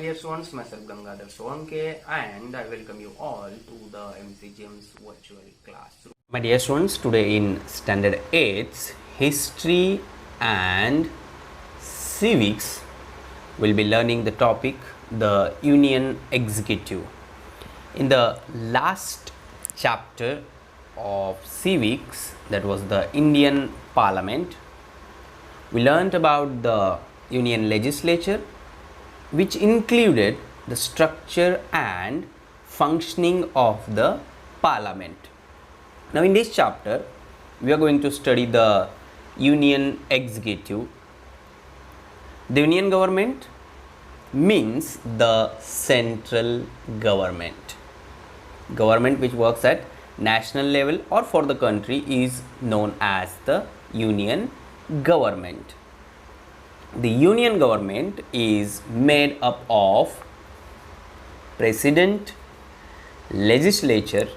dear students, myself Gangadhar Solanke, and I welcome you all to the MCGM's virtual classroom. My dear students, today in Standard 8's History and Civics, we'll be learning the topic the Union Executive. In the last chapter of Civics, that was the Indian Parliament, we learnt about the Union Legislature, which included the structure and functioning of the Parliament. Now in this chapter, we are going to study the Union Executive. The Union Government means the central government. Government which works at national level or for the country is known as the Union Government. The Union Government is made up of President, Legislature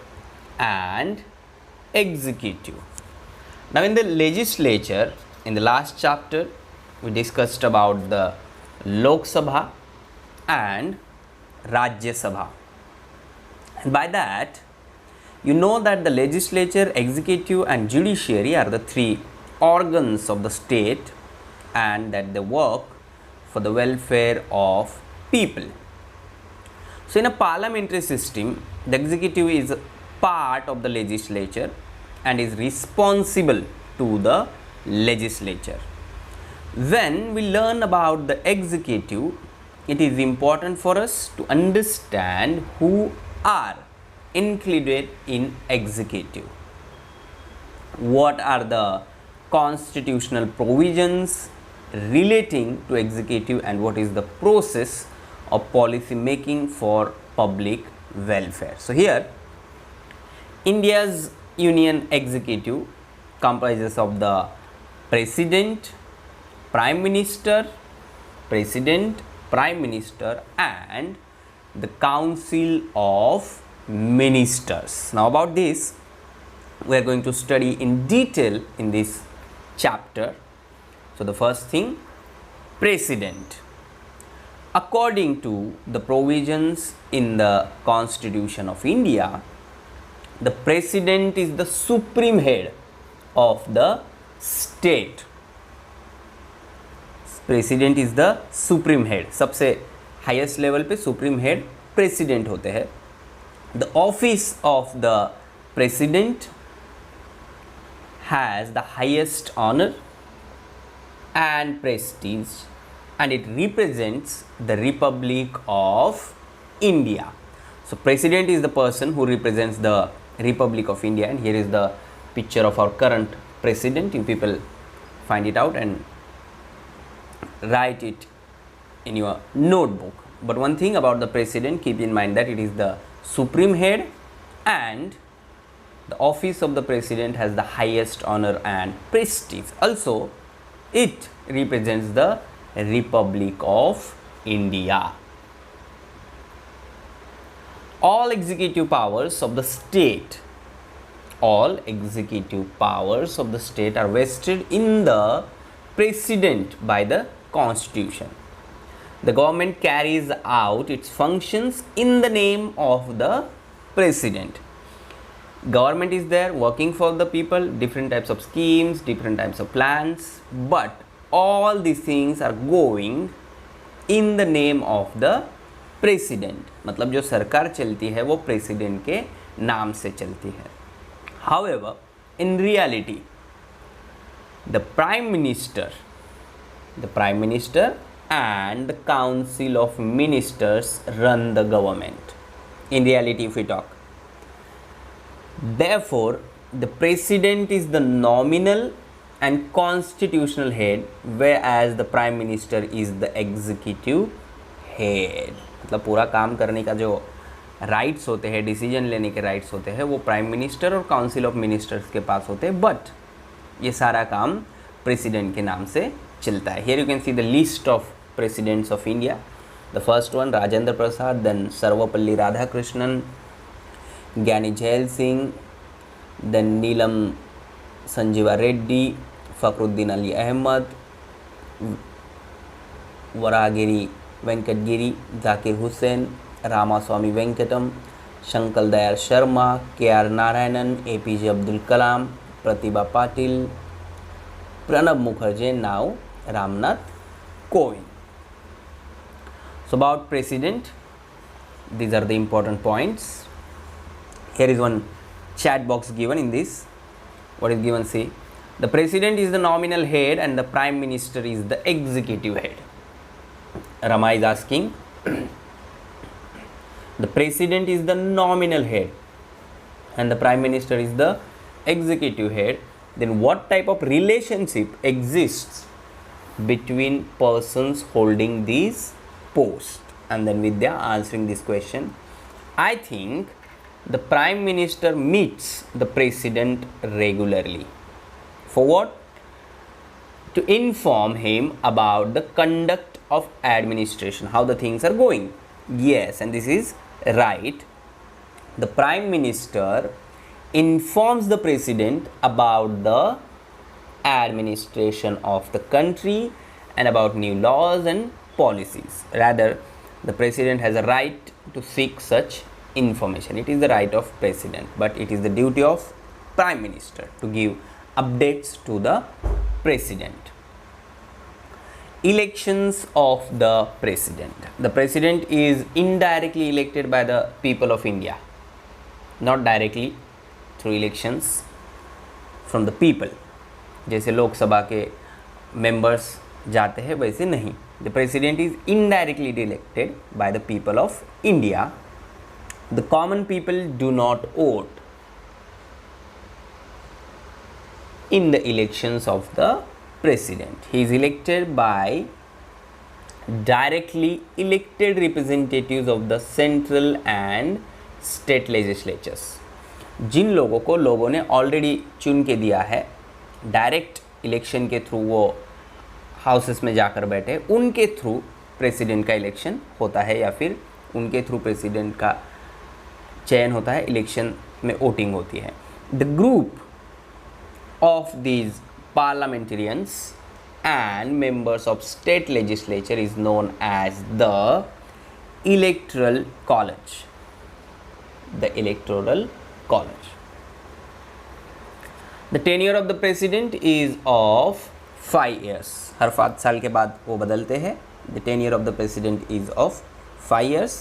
and Executive. Now in the Legislature, in the last chapter, we discussed about the Lok Sabha and Rajya Sabha. And by that, you know that the Legislature, Executive and Judiciary are the three organs of the state, and that they work for the welfare of people. So in a parliamentary system, the executive is part of the legislature and is responsible to the legislature. When we learn about the executive, it is important for us to understand who are included in executive. What are the constitutional provisions relating to executive and what is the process of policy making for public welfare. So here India's Union Executive comprises of the President, Prime Minister, and the Council of Ministers. Now about this we are going to study in detail in this chapter. So the first thing, President. According to the provisions in the Constitution of India, the President is the supreme head of the state. President is the supreme head. सबसे highest level पे supreme head President होते हैं. The office of the President has the highest honor and prestige, and it represents the Republic of India. So President is the person who represents the Republic of India, and here is the picture of our current President. You people find it out and write it in your notebook. But one thing about the President, keep in mind that it is the supreme head, and the office of the President has the highest honor and prestige. Also, it represents the Republic of India. All executive powers of the state are vested in the President by the Constitution. The government carries out its functions in the name of the President. Government is there working for the people, different types of schemes, different types of plans, but all these things are going in the name of the President. मतलब जो सरकार चलती है वो President के नाम से चलती है. However, in reality, the Prime Minister and the Council of Ministers run the government. In reality, if we talk. Therefore, the President is the nominal and constitutional head, whereas the Prime Minister is the executive head. मतलब पूरा काम करने का जो rights होते हैं, decision लेने के राइट्स होते हैं, वो प्राइम मिनिस्टर और काउंसिल ऑफ मिनिस्टर्स के पास होते हैं, बट ये सारा काम प्रेसिडेंट के नाम से चलता है. Here you can see the list of presidents of India. The first one Rajendra Prasad, then Sarvepalli Radhakrishnan, Giani Zail Singh, then Neelam Sanjiva Reddy, Fakhruddin Ali Ahmed, Varahagiri Venkatgiri, Zakir Hussain, Ramaswamy Venkatam, Shankar Dayal Sharma, K.R. Narayanan, APJ Abdul Kalam, Pratibha Patil, Pranab Mukherjee, now Ramnath Kovind. So about president, these are the important points. Here is one chat box given in this. What is given? See, the president is the nominal head and the prime minister is the executive head. Rama is asking, the president is the nominal head and the prime minister is the executive head. Then what type of relationship exists between persons holding these posts? And then Vidya answering this question, I think the prime minister meets the president regularly. For what? To inform him about the conduct of administration, how the things are going. Yes, and this is right. The prime minister informs the president about the administration of the country and about new laws and policies. Rather, the president has a right to seek such information. It is the right of president, but it is the duty of prime minister to give updates to the president. Elections of the president. The president is indirectly elected by the people of India, not directly through elections from the people. जैसे लोकसभा के members जाते हैं वैसे नहीं. The president is indirectly elected by the people of India. The common people do not vote in the elections of the president. He is elected by directly elected representatives of the central and state legislatures. जिन लोगों को लोगों ने already चुन के दिया है, direct election के through वो हाउसेस में जाकर बैठे, उनके थ्रू प्रेसिडेंट का इलेक्शन होता है या फिर उनके थ्रू प्रेसिडेंट का चयन होता है, इलेक्शन में वोटिंग होती है. The group of these parliamentarians and members of state legislature is known as the electoral college. The electoral college. The tenure of the president is of 5 years. हर 5 साल के बाद वो बदलते हैं. The tenure of the president is of 5 years.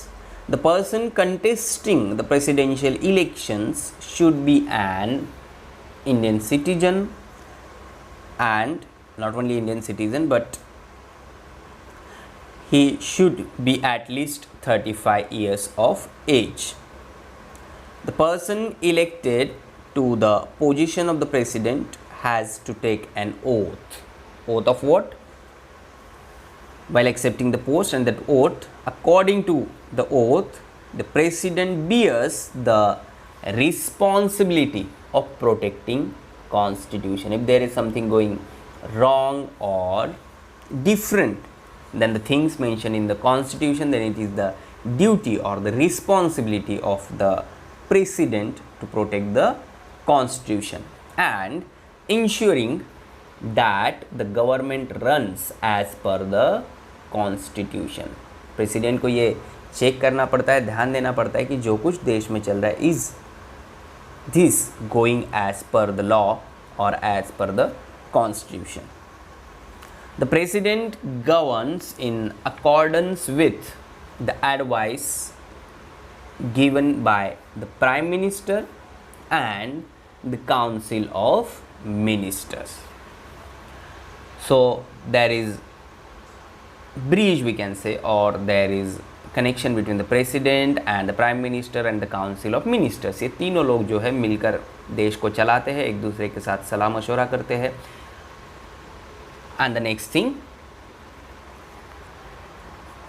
The person contesting the presidential elections should be an Indian citizen, and not only Indian citizen, but he should be at least 35 years of age. The person elected to the position of the president has to take an oath. Oath of what? While accepting the post, and that oath, according to the oath, the president bears the responsibility of protecting constitution. If there is something going wrong or different than the things mentioned in the constitution, then it is the duty or the responsibility of the president to protect the constitution and ensuring that the government runs as per the constitution. president को ये check करना पड़ता है, ध्यान देना पड़ता है कि जो कुछ देश में चल रहा है is this going as per the law or as per the constitution. The president governs in accordance with the advice given by the prime minister and the council of ministers. So there is bridge, we can say, or there is connection between the president and the prime minister and the council of ministers. ये तीनों लोग जो है मिलकर देश को चलाते हैं, एक दूसरे के साथ सलाह मशवरा करते हैं. And the next thing,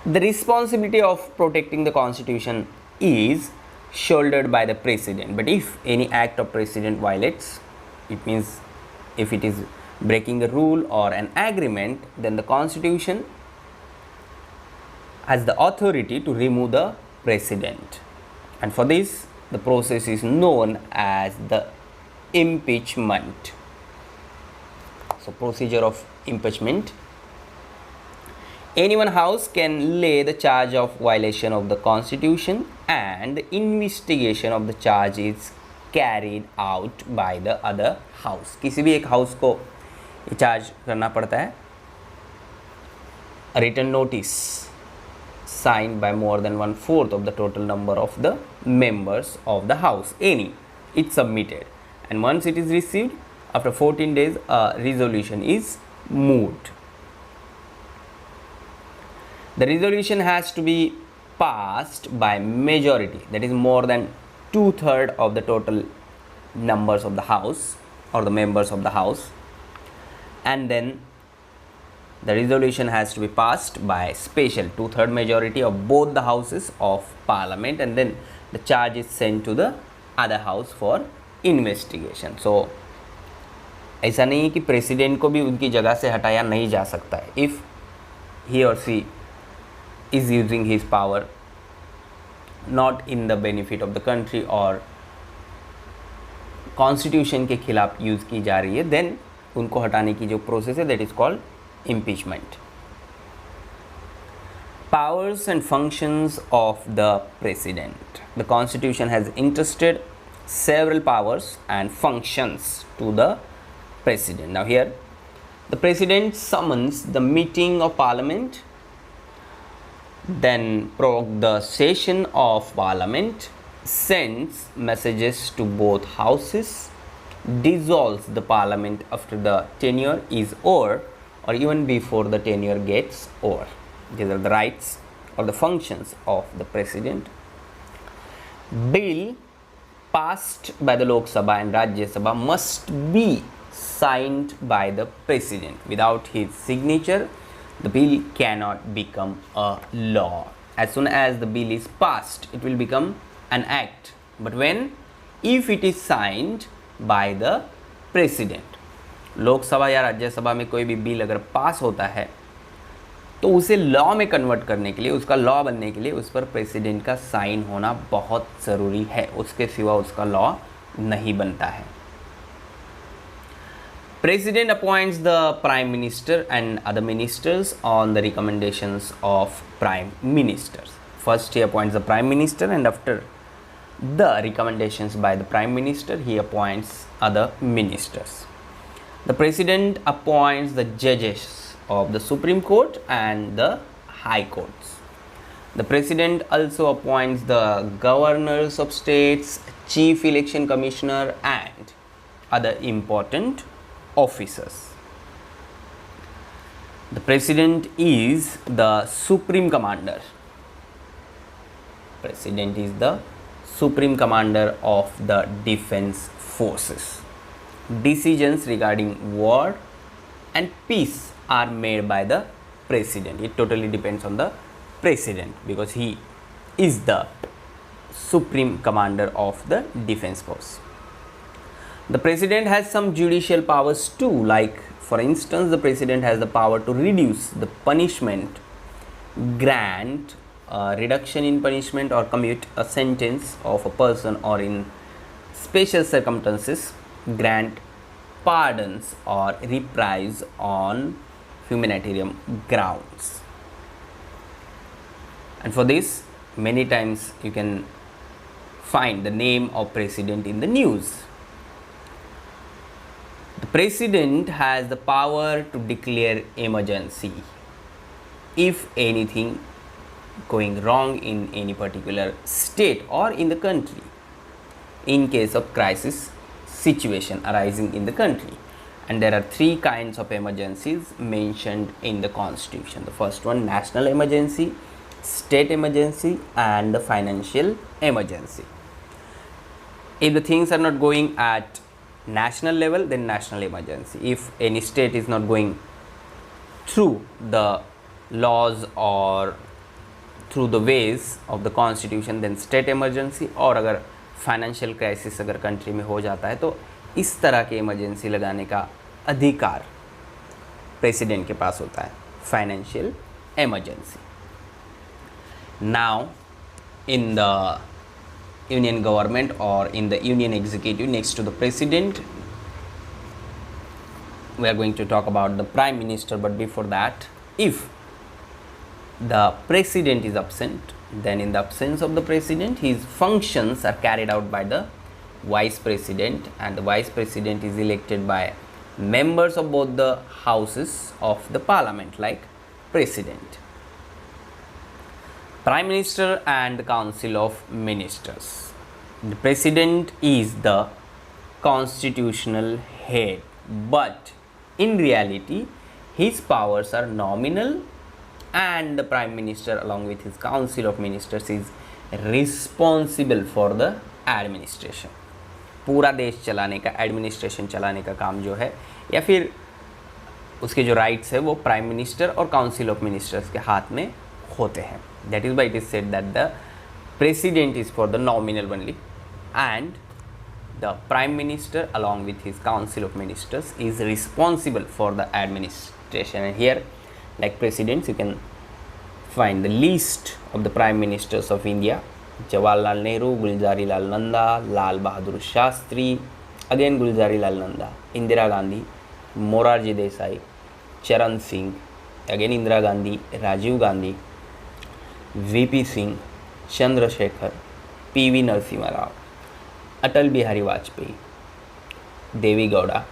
the responsibility of protecting the constitution is shouldered by the president. But if any act of president violates, it means if it is breaking a rule or an agreement, then the constitution has the authority to remove the president, and for this the process is known as the impeachment. So procedure of impeachment. Any one house can lay the charge of violation of the constitution and the investigation of the charge is carried out by the other house. किसी भी एक house को ये charge करना पड़ता है. A written notice signed by more than 1/4 of the total number of the members of the house, any, it's submitted, and once it is received, after 14 days a resolution is moved. The resolution has to be passed by majority, that is more than 2/3 of the total numbers of the house or the members of the house, and then the resolution has to be passed by special 2/3 majority of both the houses of parliament, and then the charge is sent to the other house for investigation. So ऐसा नहीं है कि president को भी उनकी जगह से हटाया नहीं जा सकता है. If he or she is using his power not in the benefit of the country or constitution के खिलाफ यूज़ की जा रही है, देन उनको हटाने की जो प्रोसेस है that is called impeachment. Powers and functions of the president. The constitution has entrusted several powers and functions to the president. Now here the president summons the meeting of parliament, then prorogues the session of parliament, sends messages to both houses, dissolves the parliament after the tenure is over or even before the tenure gets over. These are the rights or the functions of the president. Bill passed by the Lok Sabha and Rajya Sabha must be signed by the president. Without his signature, the bill cannot become a law. As soon as the bill is passed, it will become an act. But when? If it is signed by the president. Lok Sabha या राज्यसभा में कोई भी bill अगर पास होता है तो उसे law में कन्वर्ट करने के लिए, उसका लॉ बनने के लिए उस पर प्रेसिडेंट का साइन होना बहुत ज़रूरी है. उसके सिवा उसका लॉ नहीं बनता है. President appoints the Prime Minister and other ministers on the recommendations of Prime Ministers. First he appoints the Prime Minister, and after the recommendations by the Prime Minister he appoints other ministers. The President appoints the judges of the Supreme Court and the High Courts. The President also appoints the governors of states, Chief Election Commissioner and other important officers. The President is the Supreme Commander. President is the Supreme Commander of the Defense Forces. Decisions regarding war and peace are made by the President. It totally depends on the President because he is the Supreme Commander of the Defense Force. The President has some judicial powers too, like for instance the President has the power to reduce the punishment, grant reduction in punishment or commute a sentence of a person, or in special circumstances grant pardons or reprise on humanitarian grounds. And for this many times you can find the name of President in the news. The President has the power to declare emergency if anything going wrong in any particular state or in the country, in case of crisis situation arising in the country. And there are three kinds of emergencies mentioned in the Constitution. The first one, national emergency, state emergency and the financial emergency. If the things are not going at national level, then national emergency. If any state is not going through the laws or through the ways of the constitution, then state emergency. और अगर financial crisis अगर country में हो जाता है तो इस तरह के इमरजेंसी लगाने का अधिकार प्रेसिडेंट के पास होता है, financial emergency. Now in the union government or in the union executive, next to the president we are going to talk about the prime minister. But before that, if the president is absent, then in the absence of the president, his functions are carried out by the vice president, and the vice president is elected by members of both the houses of the parliament, like president. Prime Minister and the Council of Ministers. The president is the constitutional head, but in reality his powers are nominal, and the Prime Minister along with his Council of Ministers is responsible for the administration. पूरा देश चलाने का, administration चलाने का काम जो है, या फिर उसके जो राइट्स है वो प्राइम मिनिस्टर और काउंसिल ऑफ मिनिस्टर्स के हाथ में होते हैं. That is why it is said that the president is for the nominal only, and the prime minister along with his council of ministers is responsible for the administration. And here, like presidents, you can find the list of the prime ministers of India: Jawaharlal Nehru, Gulzarilal Nanda, Lal Bahadur Shastri, again Gulzarilal Nanda, Indira Gandhi, Morarji Desai, Charan Singh, again Indira Gandhi, Rajiv Gandhi, VP Singh, Chandrasekhar, PV Narasimha Rao, Atal Bihari Vajpayee, Devi Gowda,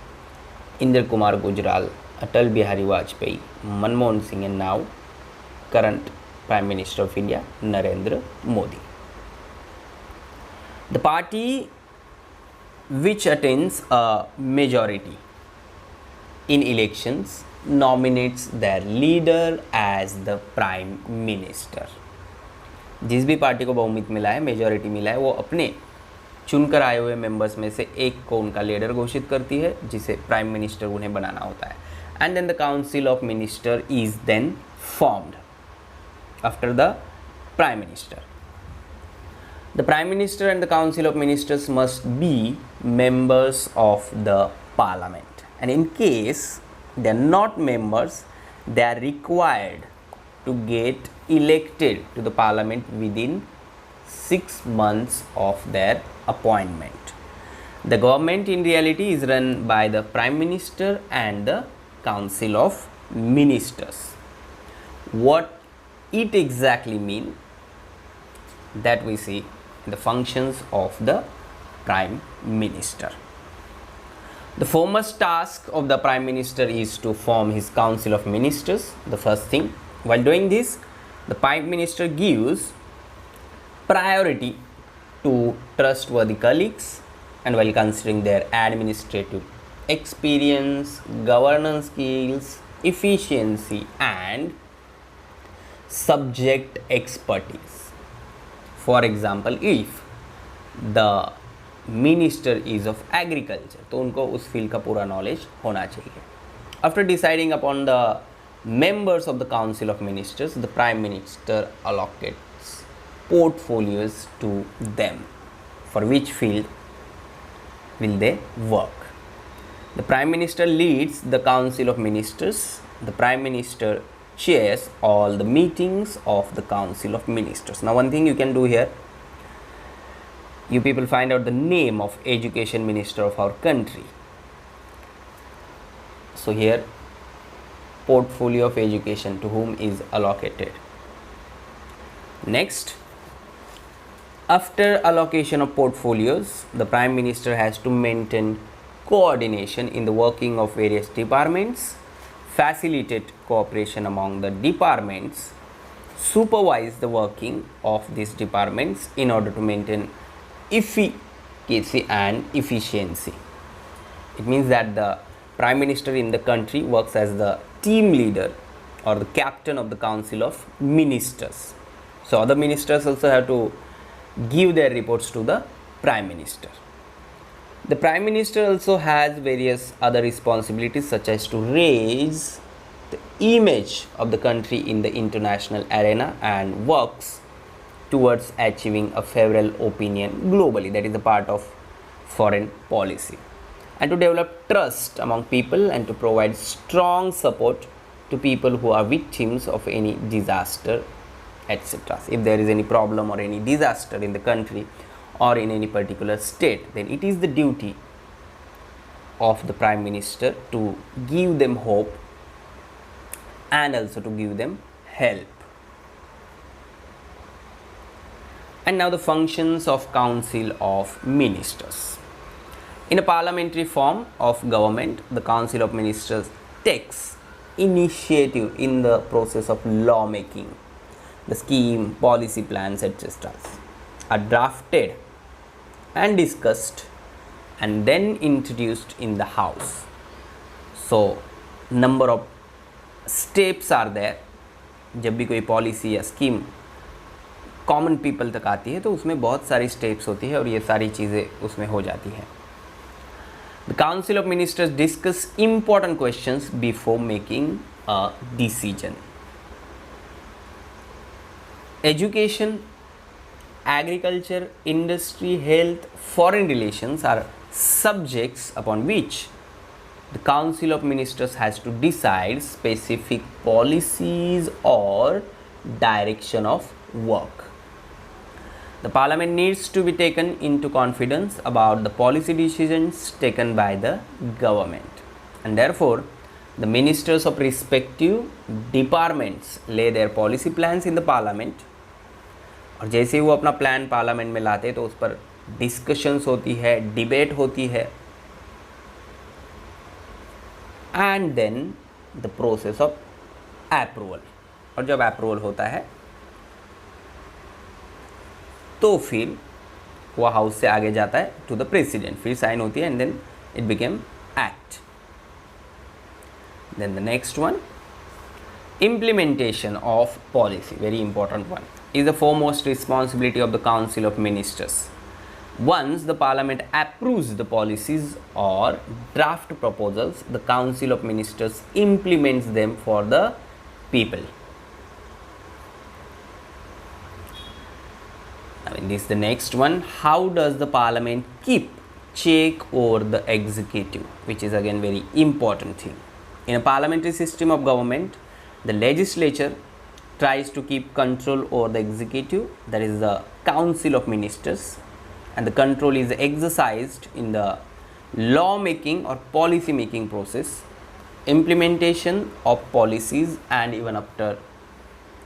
Indra Kumar Gujral, Atal Bihari Vajpayee, Manmohan Singh, and now current Prime Minister of India, Narendra Modi. The party which attains a majority in elections nominates their leader as the Prime Minister. जिस भी party को बहुमत मिला है, majority मिला है, वो अपने चुनकर आए हुए मेंबर्स में से एक को उनका लीडर घोषित करती है, जिसे प्राइम मिनिस्टर उन्हें बनाना होता है. And then the council of minister is then formed after the prime minister. The prime minister and the council of ministers must be members of the parliament, and in case they are not members, they are required to get elected to the parliament within 6 months of their appointment. The government in reality is run by the Prime Minister and the Council of Ministers. What it exactly means, that we see in the functions of the Prime Minister. The foremost task of the Prime Minister is to form his Council of Ministers. The first thing, while doing this, the Prime Minister gives priority to trustworthy colleagues, and while considering their administrative experience, governance skills, efficiency, and subject expertise. For example, if the minister is of agriculture, तो उनको उस field का पूरा knowledge होना चाहिए. After deciding upon the members of the council of ministers, the prime minister allocates portfolios to them. For which field will they work? The prime minister leads the council of ministers. The prime minister chairs all the meetings of the council of ministers. Now, one thing you can do here, you people find out the name of education minister of our country. So here, portfolio of education, to whom is allocated. Next, after allocation of portfolios, the prime minister has to maintain coordination in the working of various departments, facilitate cooperation among the departments, supervise the working of these departments in order to maintain efficacy and efficiency. It means that the prime minister in the country works as the team leader or the captain of the council of ministers. So other ministers also have to give their reports to the prime minister. The prime minister also has various other responsibilities, such as to raise the image of the country in the international arena and works towards achieving a favorable opinion globally. That is a part of foreign policy. And to develop trust among people and to provide strong support to people who are victims of any disaster, etc. If there is any problem or any disaster in the country or in any particular state, then it is the duty of the prime minister to give them hope and also to give them help. And now the functions of Council of Ministers. In a parliamentary form of government, the Council of Ministers takes initiative in the process of lawmaking. The scheme, policy plans, etc. are drafted and discussed and then introduced in the House. So, number of steps are there. जब भी कोई policy या scheme common people तक आती है तो उसमें बहुत सारी स्टेप्स होती है और ये सारी चीज़ें उसमें हो जाती हैं. The Council of Ministers discuss important questions before making a decision. Education, agriculture, industry, health, foreign relations are subjects upon which the Council of Ministers has to decide specific policies or direction of work. The Parliament needs to be taken into confidence about the policy decisions taken by the government, and therefore the ministers of respective departments lay their policy plans in the Parliament. और जैसे ही वो अपना plan parliament में लाते तो उस पर discussions होती है, डिबेट होती है, and then the process of approval. और जब अप्रूवल होता है तो फिर वह हाउस से आगे जाता है टू द प्रेसिडेंट, फिर साइन होती है and then it became act. Then the next one, implementation of policy, very important one, is the foremost responsibility of the Council of Ministers. Once the Parliament approves the policies or draft proposals, the Council of Ministers implements them for the people. I mean, this is the next one. How does the Parliament keep check over the executive, which is again very important thing. In a parliamentary system of government, the legislature tries to keep control over the executive, that is the Council of Ministers, and the control is exercised in the law making or policy making process, implementation of policies, and even after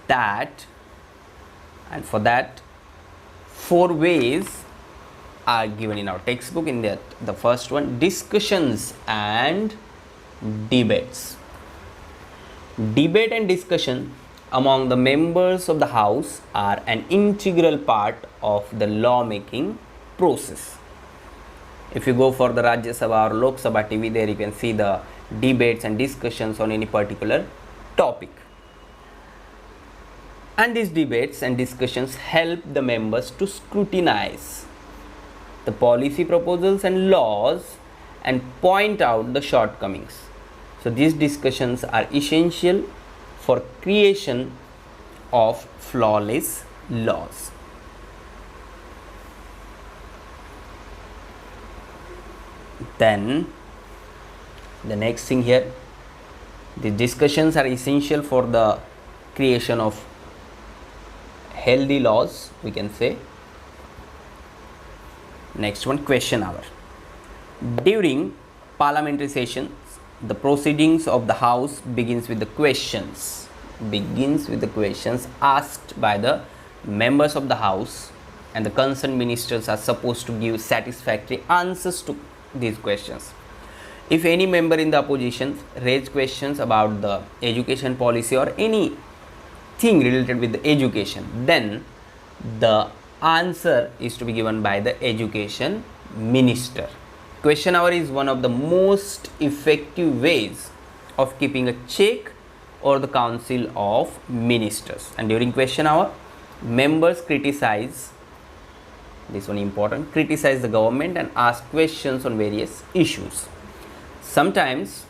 that. And for that, 4 ways are given in our textbook. In that, the first one, discussions and debates. Debate and discussion among the members of the House are an integral part of the law making process. If you go for the Rajya Sabha or Lok Sabha TV, there you can see the debates and discussions on any particular topic. And these debates and discussions help the members to scrutinize the policy proposals and laws and point out the shortcomings. So these discussions are essential for creation of flawless laws. Then the next thing here, the discussions are essential for the creation of healthy laws, we can say. Next one, question hour. During parliamentary sessions, the proceedings of the House begins with the questions asked by the members of the House, and the concerned ministers are supposed to give satisfactory answers to these questions. If any member in the opposition raise questions about the education policy or anything related with the education, then the answer is to be given by the education minister. Question hour is one of the most effective ways of keeping a check over the Council of Ministers. And during question hour, members criticize, this one important, criticize the government and ask questions on various issues. Sometimes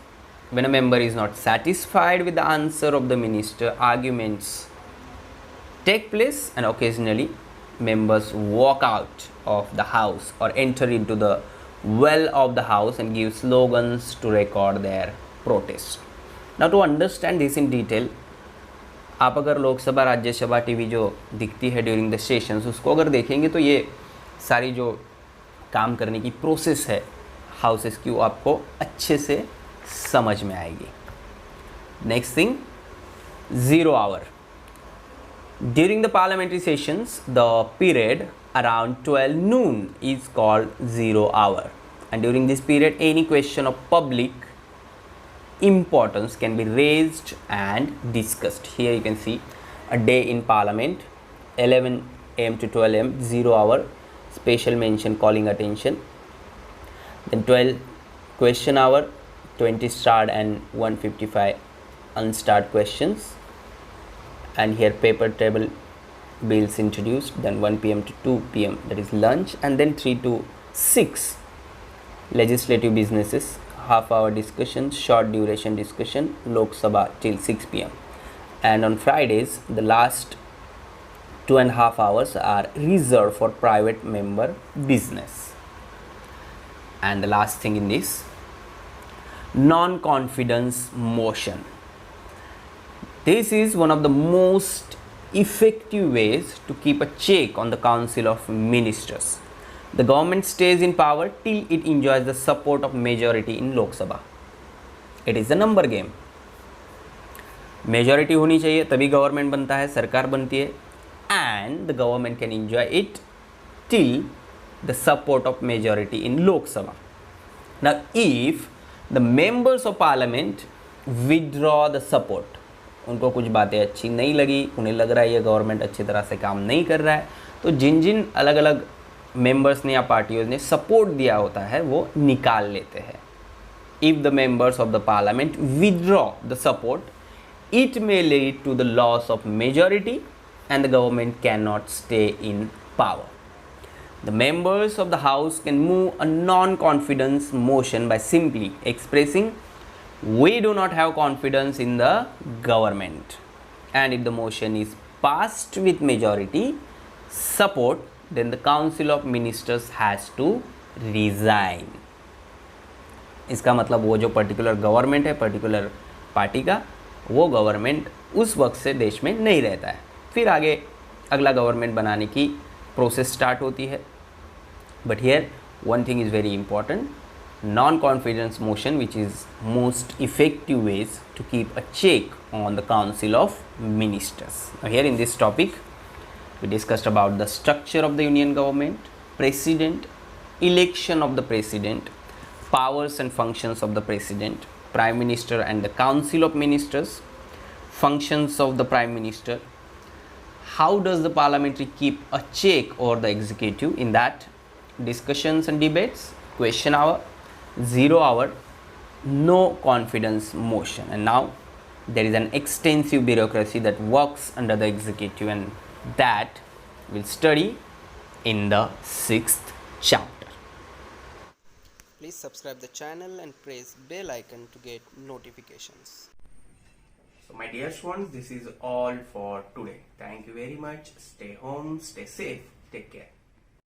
when a member is not satisfied with the answer of the minister, arguments take place, and occasionally members walk out of the House or enter into the well of the House and give slogans to record their protest. Now to understand this in detail, आप अगर Lok Sabha Rajya Sabha TV जो दिखती है during the sessions, उसको अगर देखेंगे तो ये सारी जो काम करने की प्रोसेस है हाउसेस की, वो आपको अच्छे से समझ में आएगी. Next thing, 0 hour. During the parliamentary sessions, the period around 12 noon is called 0 hour, and during this period any question of public importance can be raised and discussed. Here you can see a day in parliament, 11 am to 12 am, 0 hour, special mention calling attention. Then 12 question hour, 20 starred and 155 unstarred questions, and here paper table bills introduced. Then 1 pm to 2 pm, that is lunch, and then 3 to 6 legislative businesses, half hour discussion, short duration discussion, Lok Sabha till 6 pm. And on Fridays the last 2.5 hours are reserved for private member business. And the last thing in this, non-confidence motion. This is one of the most effective ways to keep a check on the Council of Ministers. The government stays in power till it enjoys the support of majority in Lok Sabha. It is a number game. Majority होनी चाहिए तभी government बनता है, सरकार बनती है, and the government can enjoy it till the support of majority in Lok Sabha. Now, if the members of parliament withdraw the support, उनको कुछ बातें अच्छी नहीं लगी, उन्हें लग रहा है ये गवर्नमेंट अच्छी तरह से काम नहीं कर रहा है, तो जिन जिन अलग अलग मेंबर्स ने या पार्टियों ने सपोर्ट दिया होता है वो निकाल लेते हैं. If the members of the parliament withdraw the support, it may lead to the loss of majority and the government cannot stay in power. The members of the house can move a non-confidence motion by simply expressing we do not have confidence in the government, and if the motion is passed with majority support, then the council of ministers has to resign. इसका मतलब वो जो particular government है, particular party का, वो government उस वक्त से देश में नहीं रहता है, फिर आगे अगला गवर्नमेंट बनाने की प्रोसेस स्टार्ट होती है. But here one thing is very important, non confidence motion which is most effective ways to keep a check on the council of ministers. Here in this topic we discussed about the structure of the union government, president, election of the president, powers and functions of the president, prime minister and the council of ministers, functions of the prime minister, how does the parliamentary keep a check over the executive, in that discussions and debates, question hour, 0 hour, no confidence motion. And now there is an extensive bureaucracy that works under the executive, and that we'll study in the 6th chapter. Please subscribe the channel and press bell icon to get notifications. So my dear students, this is all for today. Thank you very much. Stay home, stay safe, take care.